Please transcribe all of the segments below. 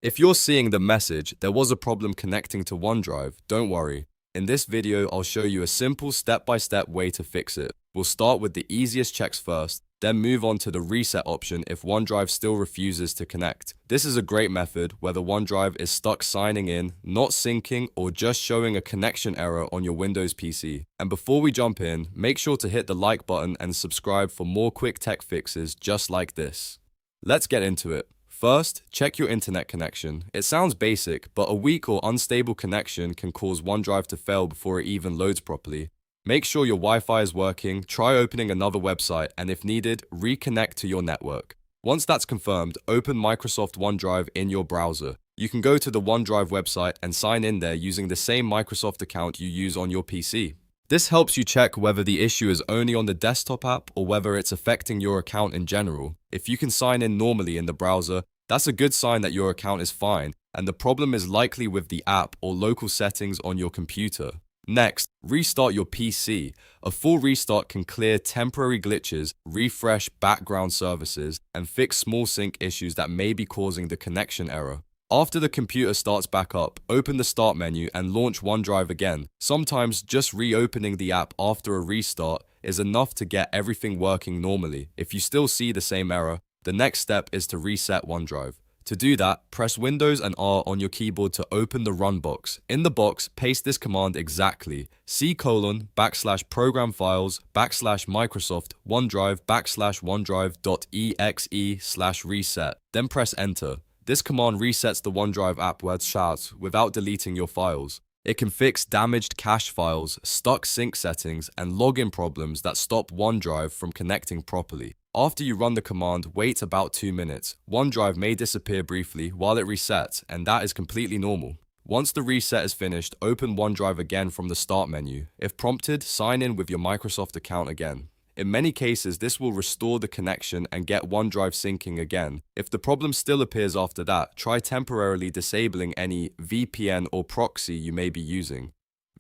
If you're seeing the message, there was a problem connecting to OneDrive, don't worry. In this video, I'll show you a simple step-by-step way to fix it. We'll start with the easiest checks first, then move on to the reset option if OneDrive still refuses to connect. This is a great method whether OneDrive is stuck signing in, not syncing, or just showing a connection error on your Windows PC. And before we jump in, make sure to hit the like button and subscribe for more quick tech fixes just like this. Let's get into it. First, check your internet connection. It sounds basic, but a weak or unstable connection can cause OneDrive to fail before it even loads properly. Make sure your Wi-Fi is working, try opening another website, and if needed, reconnect to your network. Once that's confirmed, open Microsoft OneDrive in your browser. You can go to the OneDrive website and sign in there using the same Microsoft account you use on your PC. This helps you check whether the issue is only on the desktop app or whether it's affecting your account in general. If you can sign in normally in the browser, that's a good sign that your account is fine, and the problem is likely with the app or local settings on your computer. Next, restart your PC. A full restart can clear temporary glitches, refresh background services, and fix small sync issues that may be causing the connection error. After the computer starts back up, open the Start menu and launch OneDrive again. Sometimes just reopening the app after a restart is enough to get everything working normally. If you still see the same error, the next step is to reset OneDrive. To do that, press Windows and R on your keyboard to open the Run box. In the box, paste this command exactly: C:\program files \Microsoft OneDrive \OneDrive.exe/reset. Then press Enter. This command resets the OneDrive app without deleting your files. It can fix damaged cache files, stuck sync settings, and login problems that stop OneDrive from connecting properly. After you run the command, wait about 2 minutes. OneDrive may disappear briefly while it resets, and that is completely normal. Once the reset is finished, open OneDrive again from the Start menu. If prompted, sign in with your Microsoft account again. In many cases, this will restore the connection and get OneDrive syncing again. If the problem still appears after that, try temporarily disabling any VPN or proxy you may be using.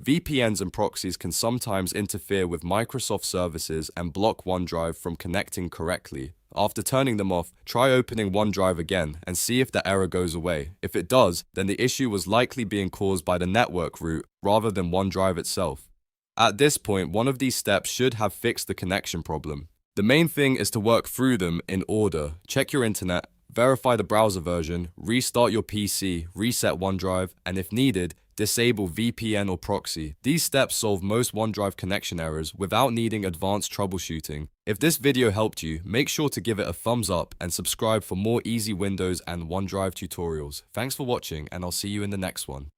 VPNs and proxies can sometimes interfere with Microsoft services and block OneDrive from connecting correctly. After turning them off, try opening OneDrive again and see if the error goes away. If it does, then the issue was likely being caused by the network route rather than OneDrive itself. At this point, one of these steps should have fixed the connection problem. The main thing is to work through them in order. Check your internet, verify the browser version, restart your PC, reset OneDrive, and if needed, disable VPN or proxy. These steps solve most OneDrive connection errors without needing advanced troubleshooting. If this video helped you, make sure to give it a thumbs up and subscribe for more easy Windows and OneDrive tutorials. Thanks for watching, and I'll see you in the next one.